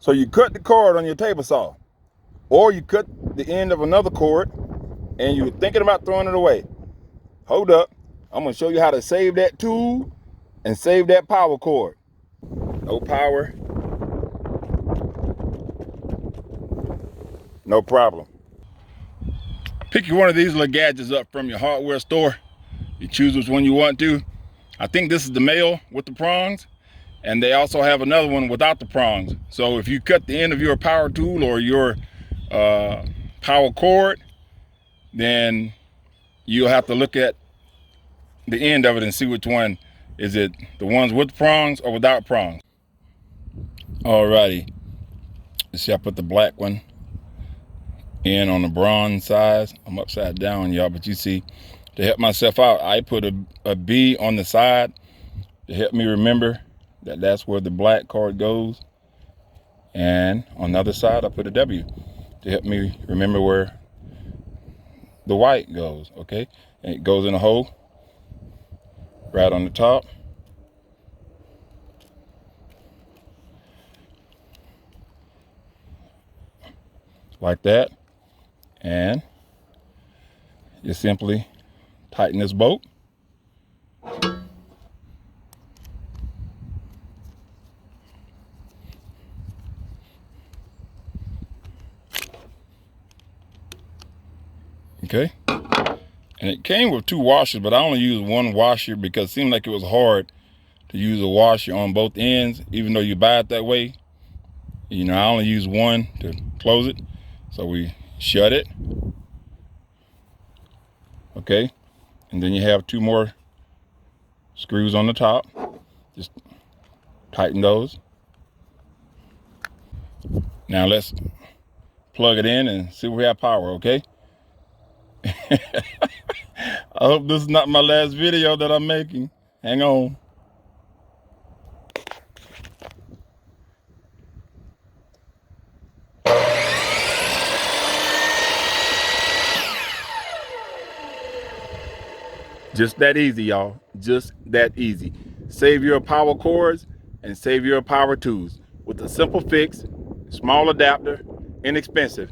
So you cut the cord on your table saw, or you cut the end of another cord and you're thinking about throwing it away. Hold up. I'm gonna show you how to save that tool and save that power cord. No power, no problem. Pick one of these little gadgets up from your hardware store. You choose which one you want to. I think this is the male with the prongs, and they also have another one without the prongs. So if you cut the end of your power tool or your power cord, then you'll have to look at the end of it and see which one. Is it the ones with prongs or without prongs? Alrighty. You see I put the black one in on the bronze side. I'm upside down, y'all, but you see, to help myself out, I put a B on the side to help me remember that that's where the black card goes. And on the other side, I put a W to help me remember where the white goes, okay? And it goes in a hole right on the top. Like that. And you simply tighten this bolt. Okay. And it came with 2 washers, but I only used 1 washer because it seemed like it was hard to use a washer on both ends, even though you buy it that way. You know, I only use 1 to close it. So we shut it. Okay. And then you have 2 more screws on the top. Just tighten those. Now let's plug it in and see if we have power, okay? I hope this is not my last video that I'm making. Hang on. Just that easy, y'all. Just that easy. Save your power cords and save your power tools with a simple fix, small adapter, inexpensive.